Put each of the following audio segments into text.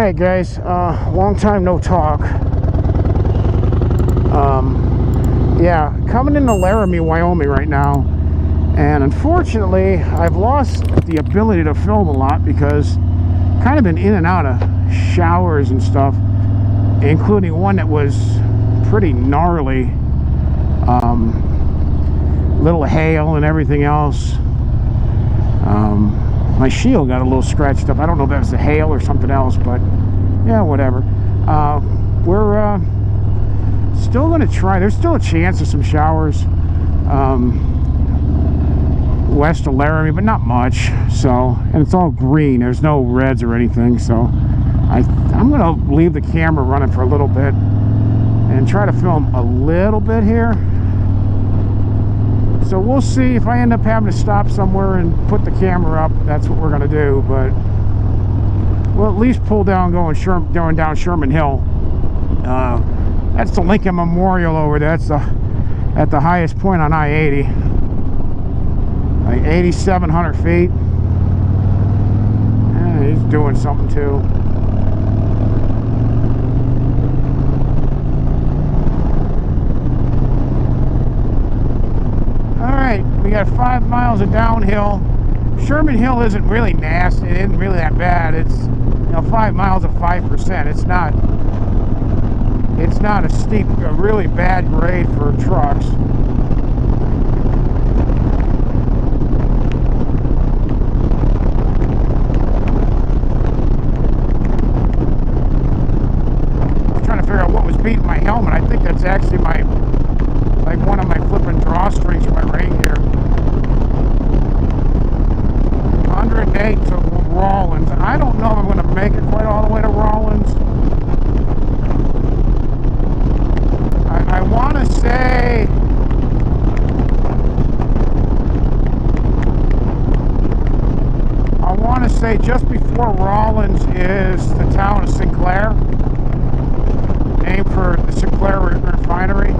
Alright guys, long time no talk. Yeah, coming into Laramie, Wyoming right now, and unfortunately I've lost the ability to film a lot because kind of been in and out of showers and stuff, including one that was pretty gnarly. Little hail and everything else. My shield got a little scratched up. I don't know if that was the hail or something else, but yeah, whatever. We're still going to try. There's still a chance of some showers west of Laramie, but not much. So, and it's all green. There's no reds or anything. So I'm going to leave the camera running for a little bit and try to film a little bit here. So we'll see if I end up having to stop somewhere and put the camera up. That's what we're going to do. But we'll at least pull down going down Sherman Hill. That's the Lincoln Memorial over there. That's at the highest point on I-80, like 8,700 feet. Yeah, he's doing something too. All right, we got 5 miles of downhill. Sherman Hill isn't really nasty. It isn't really that bad. It's 5 miles of 5%. It's not a steep, a really bad grade for trucks. I was trying to figure out what was beating my helmet. I think that's actually one of my flipping drawstrings for my rain gear. 108 to Rawlins. I don't know if I'm going to make it quite all the way to Rawlins. I want to say just before Rawlins is the town of Sinclair, named for the Sinclair refinery.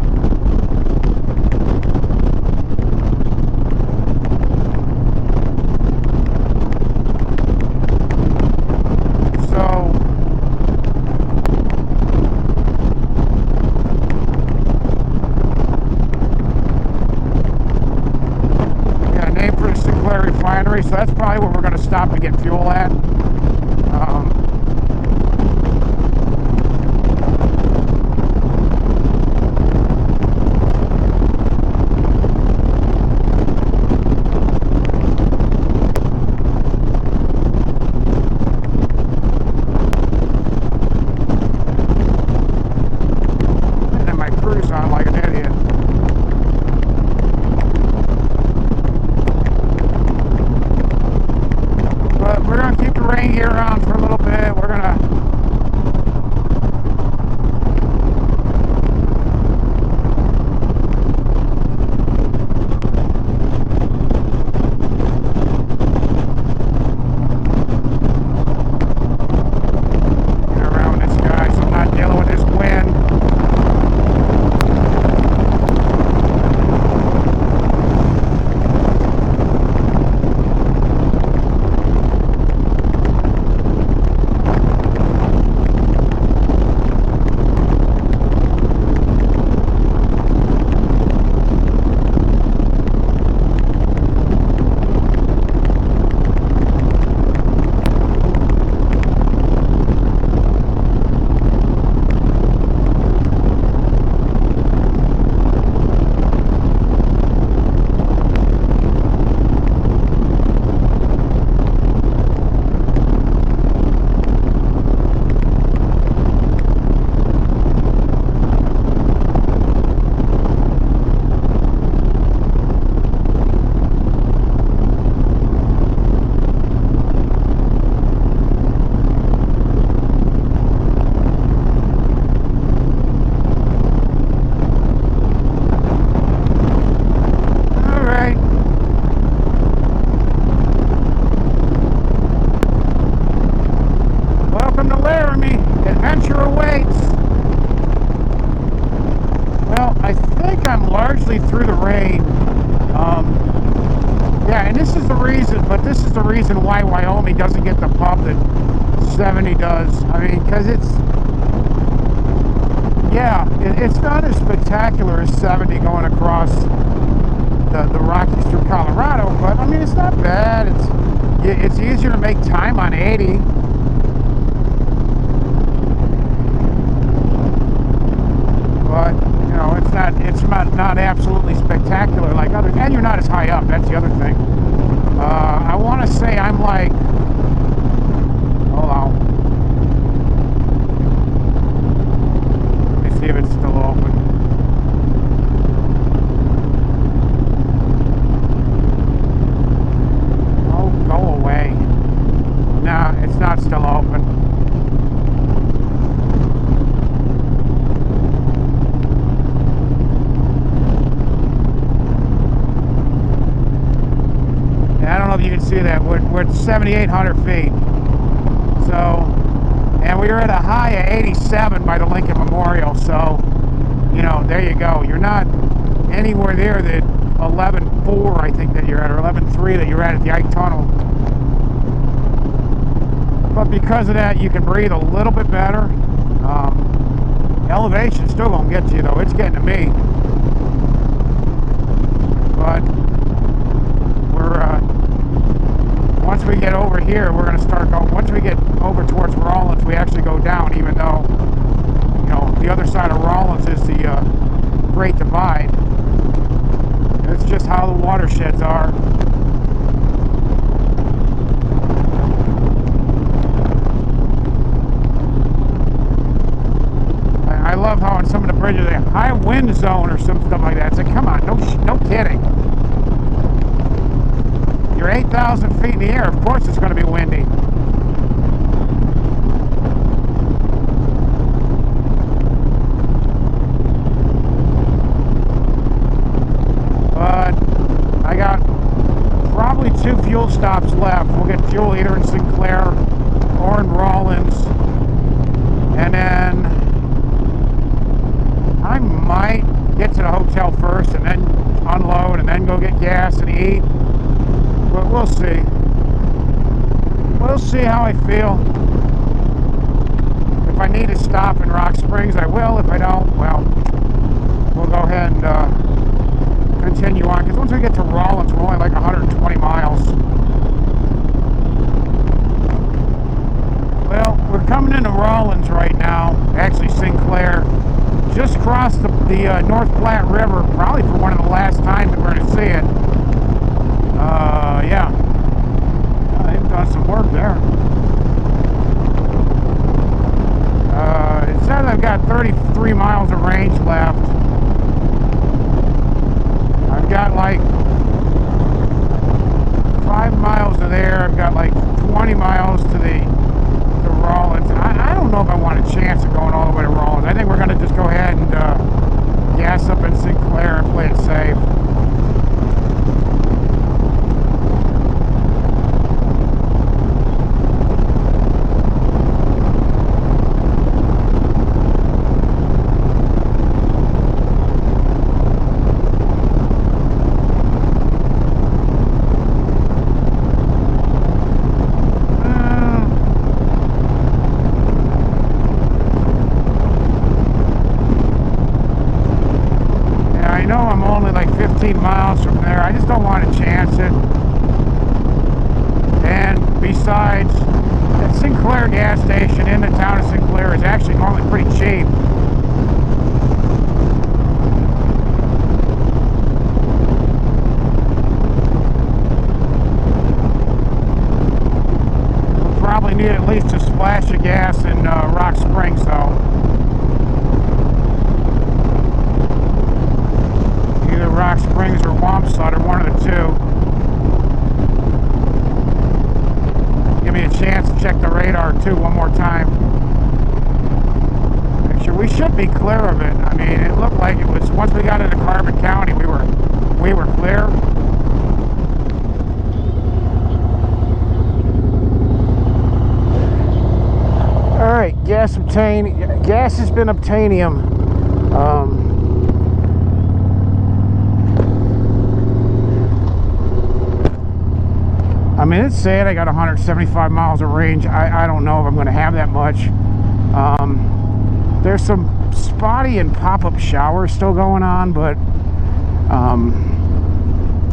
So that's probably where we're going to stop to get fuel at. And then my cruise on like an idiot. We're going to keep the rain gear on for a little bit. We're going to get around this guy so I'm not dealing with this wind. Through the rain. Yeah, and this is the reason why Wyoming doesn't get the pub that 70 does. I mean, because it's not as spectacular as 70 going across the Rockies through Colorado, but I mean, it's not bad. It's easier to make time on 80. But you know, it's not absolutely spectacular like others, and you're not as high up. That's the other thing. I want to say I'm like, hold on, let me see if it's still open. Oh, go away. Nah, it's not still open. I don't know if you can see that. We're at 7,800 feet. So, and we were at a high of 87 by the Lincoln Memorial. So, you know, there you go. You're not anywhere near the 11.4, I think, that you're at, or 11.3 that you're at the Ike Tunnel. But because of that, you can breathe a little bit better. Elevation's still gonna get to you, though. It's getting to me. But once we get over here, we're going to start going. Once we get over towards Rawlins, we actually go down, even though, you know, the other side of Rawlins is the Great Divide. It's just how the watersheds are. I love how in some of the bridges, they have high wind zone or some stuff like that. It's like, come on, no kidding. You're 8,000 feet in the air, of course it's going to be windy. But I got probably 2 fuel stops left. We'll get fuel either in Sinclair or in Rawlins. And then I might get to the hotel first and then unload and then go get gas and eat. But we'll see. We'll see how I feel. If I need to stop in Rock Springs, I will. If I don't, well, we'll go ahead and continue on. Because once we get to Rawlins, we're only like 120 miles. Well, we're coming into Rawlins right now. Actually, Sinclair. Just crossed the North Platte River, probably for one of the last times that we're going to see it. Yeah. They've done some work there. It says I've got 33 miles of range left. I've got like 5 miles to there. I've got like 20 miles to Rawlins. I don't know if I want a chance of going all the way to Rawlins. I think we're going to just go ahead and gas up in Sinclair and play it safe. Miles from there. I just don't want to chance it. And besides, that Sinclair gas station in the town of Sinclair is actually normally pretty cheap. We'll probably need at least a splash of gas in Rock Springs, though. Rock Springs or Wamsut, or one of the two. Give me a chance to check the radar too one more time. Make sure we should be clear of it. I mean, it looked like it was, once we got into Carbon County, we were clear. All right, gas has been obtainium. mean, it's saying I got 175 miles of range. I don't know if I'm going to have that much. There's some spotty and pop-up showers still going on, but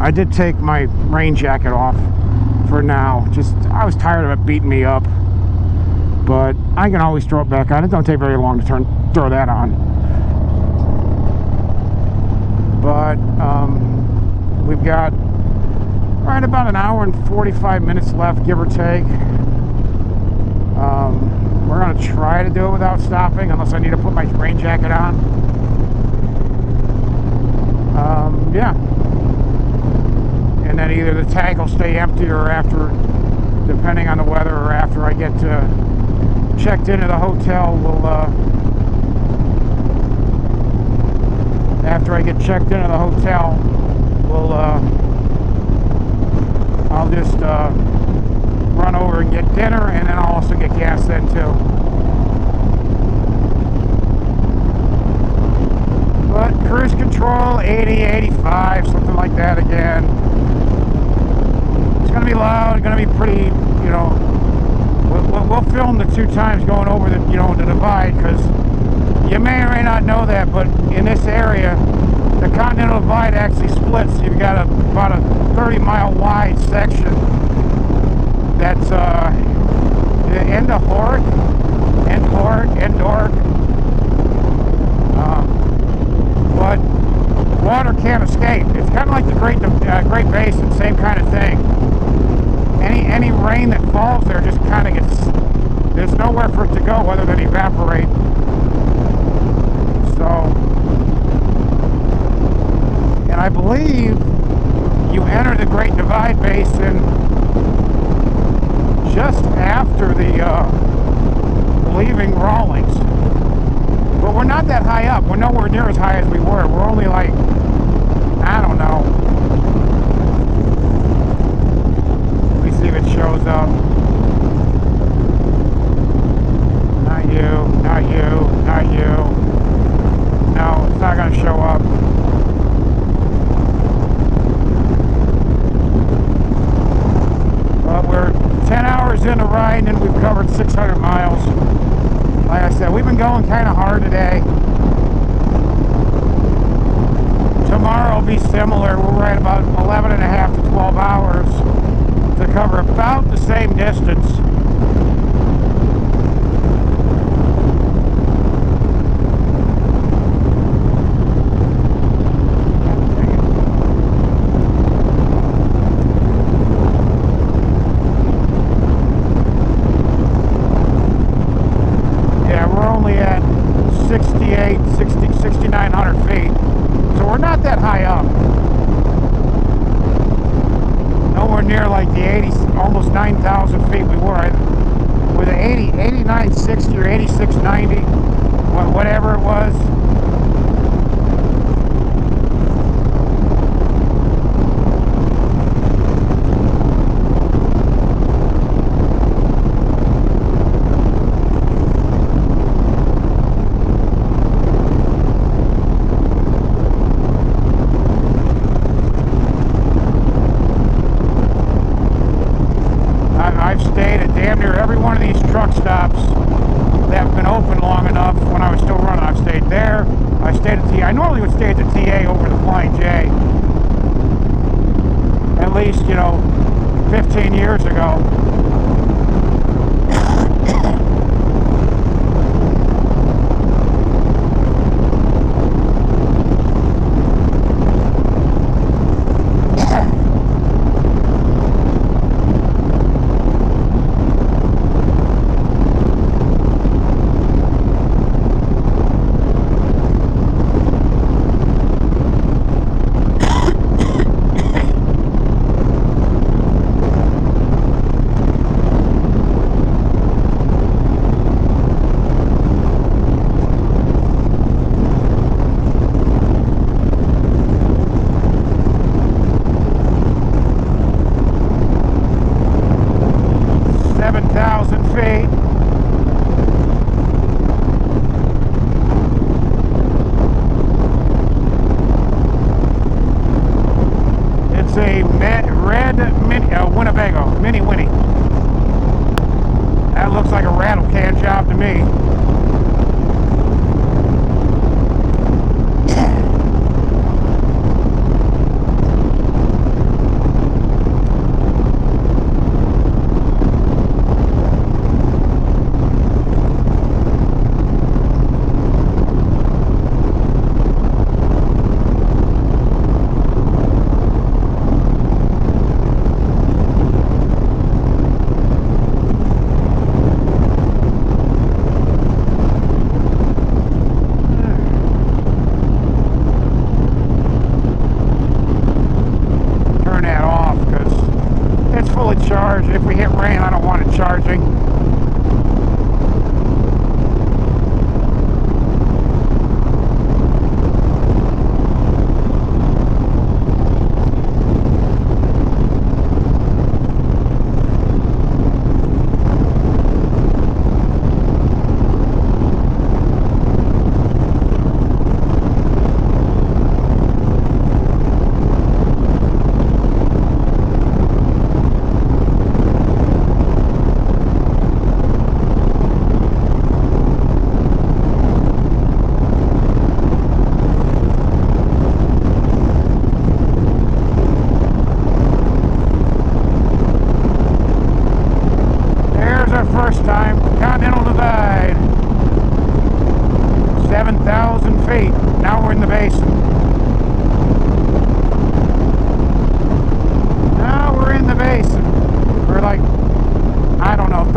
I did take my rain jacket off for now. Just, I was tired of it beating me up, but I can always throw it back on. It don't take very long to throw that on. But we've got right about an hour and 45 minutes left, give or take. We're going to try to do it without stopping, unless I need to put my rain jacket on. Yeah. And then either the tank will stay empty, or after, depending on the weather, or after I get checked into the hotel, after I get checked into the hotel, I'll just run over and get dinner, and then I'll also get gas then too. But cruise control 80, 85, something like that again. It's going to be loud, it's going to be pretty, you know, we'll film the 2 times going over the, you know, the divide, because you may or may not know that, but in this area, the Continental Divide actually splits. You've got about a 30-mile wide section that's end of Hork, but water can't escape. It's kind of like the Great Basin, same kind of thing. Any rain that falls there just kind of gets, there's nowhere for it to go other than evaporate. So, and I believe you enter the Great Divide Basin just after leaving Rawlings. But we're not that high up. We're nowhere near as high as we were. We're only like, I don't know. Let me see if it shows up. Not you, not you, not you. No, it's not going to show up. But we're 10 hours in a ride, and we've covered 600 miles. Like I said, we've been going kind of hard today. Tomorrow will be similar. We're right about 11 and a half to 12 hours to cover about the same distance. Yeah, we're only at 6,900 feet. So we're not that high up. Nowhere near like the 80, almost 9,000 feet we were. With the 8960 or 8690, whatever it was. I've stayed at damn near every one of these truck stops that have been open long enough when I was still running. I've stayed there. I stayed at TA. I normally would stay at the TA over the Flying J. At least, you know, 15 years ago.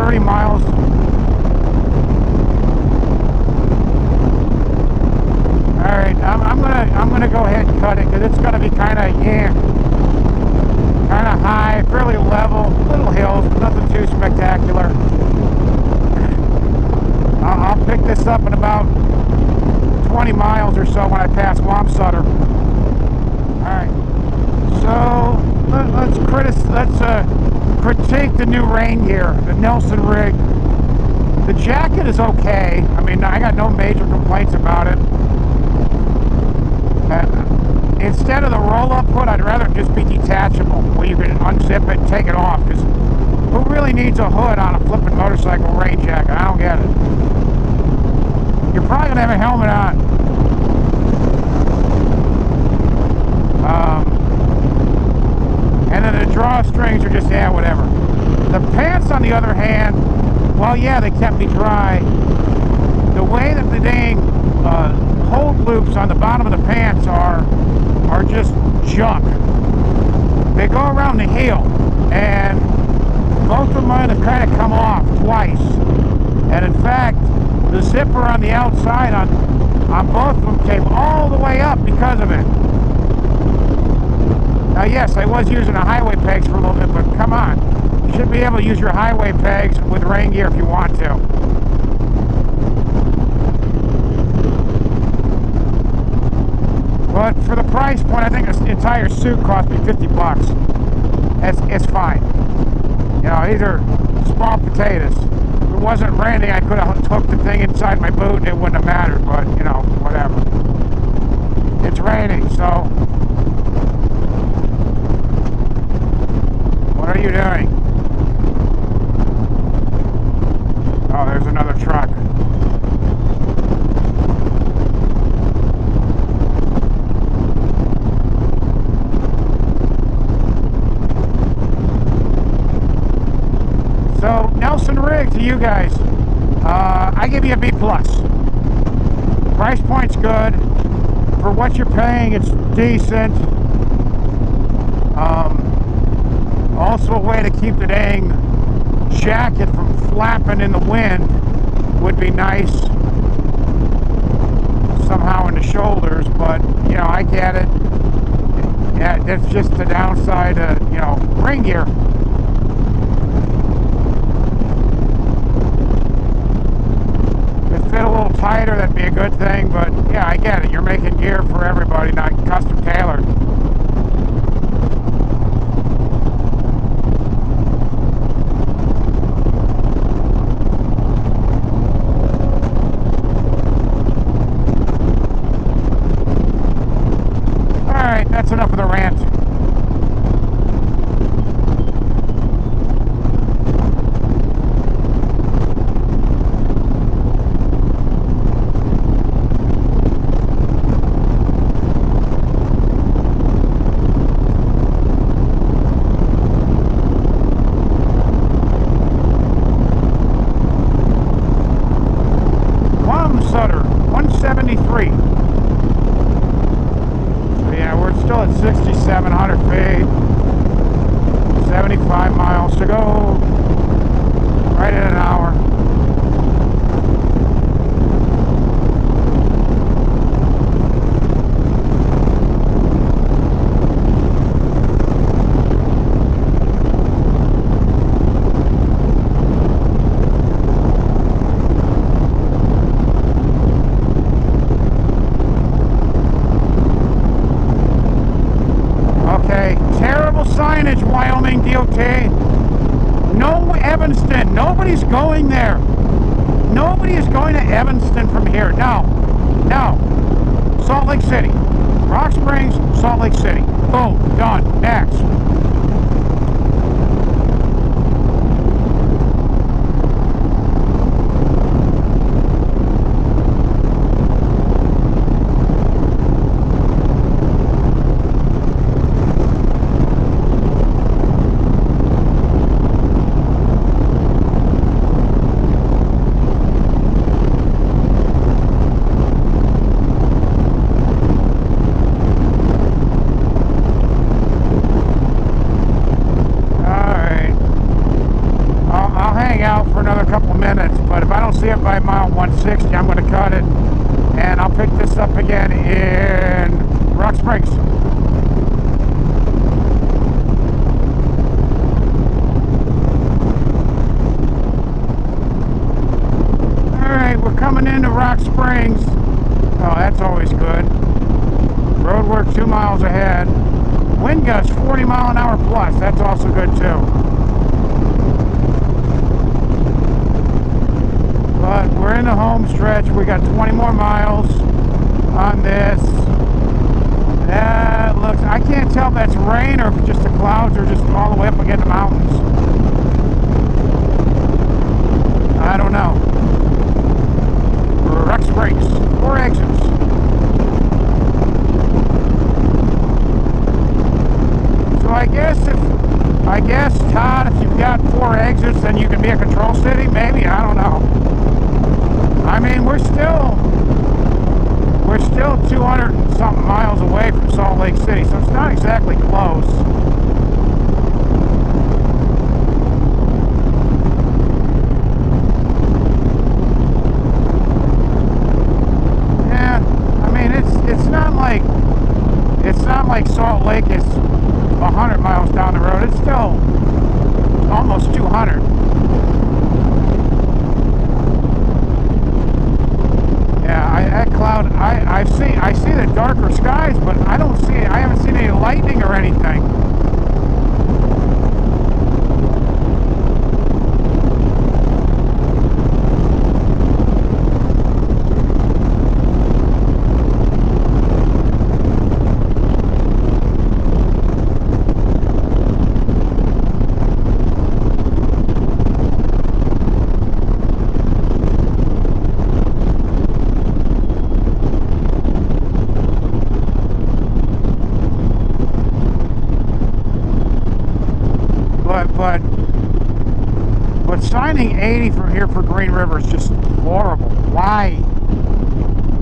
30 miles. All right, I'm gonna go ahead and cut it because it's gonna be kind of high, fairly level, little hills, nothing too spectacular. I'll pick this up in about 20 miles or so when I pass Wamsutter. Alright, so let's critique the new rain gear, the Nelson rig. The jacket is okay. I mean, I got no major complaints about it. Instead of the roll-up hood, I'd rather just be detachable, where you can unzip it and take it off, because who really needs a hood on a flipping motorcycle rain jacket? I don't get it. You're probably going to have a helmet on. And then the drawstrings are just, yeah, whatever. The pants, on the other hand, well, yeah, they kept me dry. The way that the dang hold loops on the bottom of the pants are just junk. They go around the heel, and most of mine have kind of come off twice. And in fact, the zipper on the outside on both of them came all the way up because of it. Now, yes, I was using the highway pegs for a little bit, but come on. You should be able to use your highway pegs with rain gear if you want to. But for the price point, I think this entire suit cost me 50 bucks. It's fine. You know, these are small potatoes. If it wasn't raining, I could have hooked the thing inside my boot and it wouldn't have mattered, but, you know, whatever. It's raining, so... What are you doing? Oh, there's another truck. So, Nelson rig to you guys. I give you a B+. Price point's good. For what you're paying, it's decent. Also a way to keep the dang jacket from flapping in the wind would be nice. Somehow in the shoulders, but, you know, I get it. Yeah, that's just the downside of, you know, rain gear. If it fit a little tighter, that'd be a good thing, but yeah, I get it. You're making gear for everybody, not custom tailored. That's enough of the rant. Wamsutter, 173. Still at 6,700 feet, 75 miles to go, right in an hour. Signage, Wyoming DOT. No Evanston. Nobody's going there. Nobody is going to Evanston from here. No. No. Salt Lake City. Rock Springs, Salt Lake City. Boom. Done. Next. for another couple of minutes, but if I don't see it by mile 160, I'm going to cut it, and I'll pick this up again in Rock Springs. Alright, we're coming into Rock Springs. Oh, that's always good. Roadwork 2 miles ahead. Wind gusts 40 mile an hour plus. That's also good too. But we're in the home stretch. We got 20 more miles on this. That looks, I can't tell if that's rain or if just the clouds are just all the way up against the mountains. I don't know. Rock Springs, 4 exits. So I guess Todd, if you've got 4 exits, then you can be a control city. Maybe, I don't know. I mean, we're still 200 and something miles away from Salt Lake City, so it's not exactly close. Yeah, I mean, it's not like Salt Lake is 100 miles down the road. It's still almost 200. Yeah, that cloud, I see the darker skies, but I haven't seen any lightning or anything. But signing 80 from here for Green River is just horrible. Why?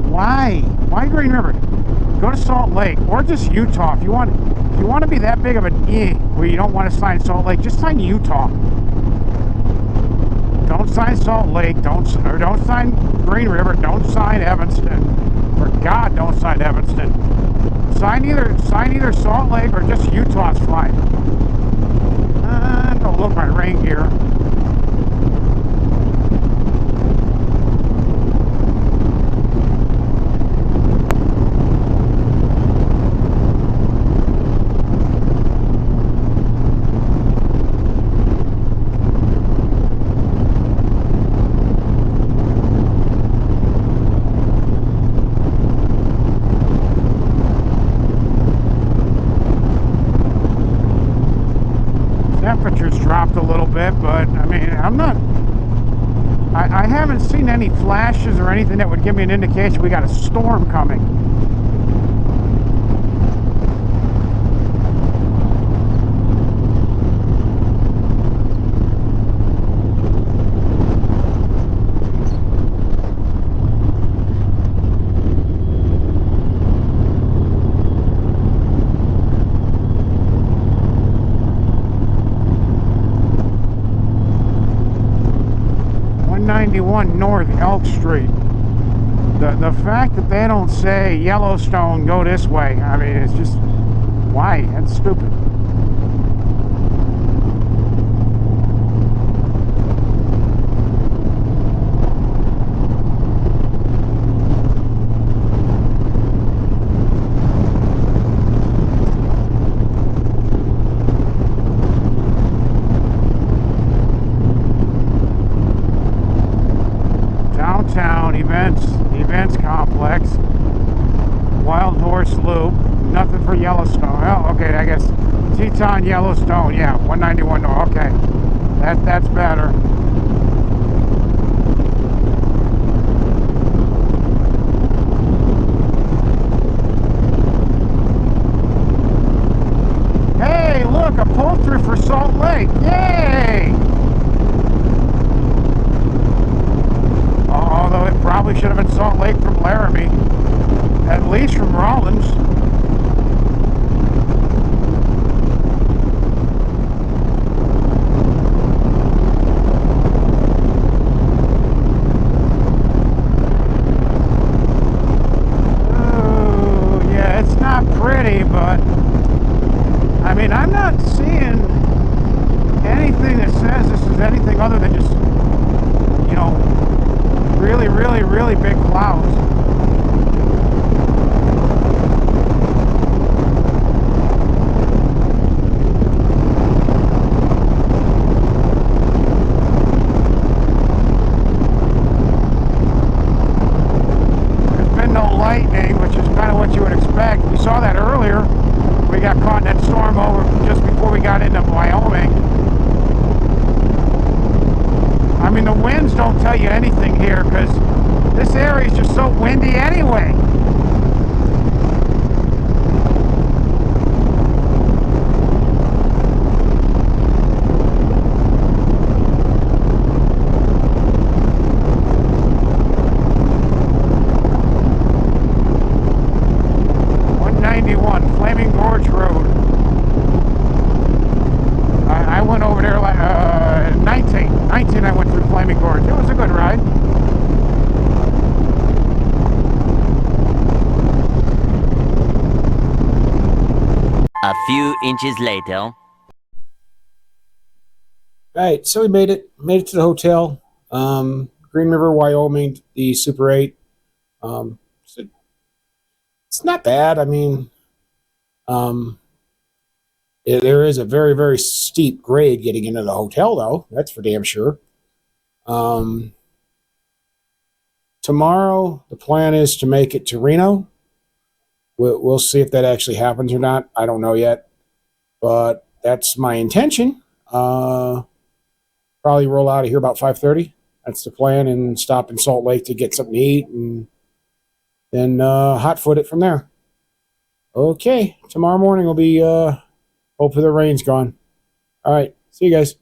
Why Green River? Go to Salt Lake or just Utah. If you want to be that big of an where you don't want to sign Salt Lake, just sign Utah. Don't sign Salt Lake. Don't sign Green River. Don't sign Evanston. For God, don't sign Evanston. Sign either Salt Lake or just Utah's fine. Don't look my rain gear. Temperatures dropped a little bit, but I mean, I haven't seen any flashes or anything that would give me an indication we got a storm coming. North Elk Street. The fact that they don't say Yellowstone, go this way, I mean, it's just, why? That's stupid. Events complex, Wild Horse Loop, nothing for Yellowstone. Oh, okay, I guess Teton, Yellowstone, yeah, 191 North. Okay, that's better. Hey, look, a pull-through for Salt Lake. Yay! Although it probably should have been Salt Lake from Laramie, at least from Rollins. really, really, really big clouds. Lightning, which is kind of what you would expect. We saw that earlier. We got caught in that storm over just before we got into Wyoming. I mean, the winds don't tell you anything here because this area is just so windy anyway. Flaming Gorge Road. I went over there like 19 I went through Flaming Gorge. It was a good ride. A few inches later. All right, so we made it to the hotel. Green River, Wyoming, the Super 8. It's not bad. I mean, there is a very, very steep grade getting into the hotel, though. That's for damn sure. Tomorrow, the plan is to make it to Reno. We'll see if that actually happens or not. I don't know yet, but that's my intention. Probably roll out of here about 5:30. That's the plan, and stop in Salt Lake to get something to eat, and then hot foot it from there. Okay, tomorrow morning will be, hopefully the rain's gone. All right, see you guys.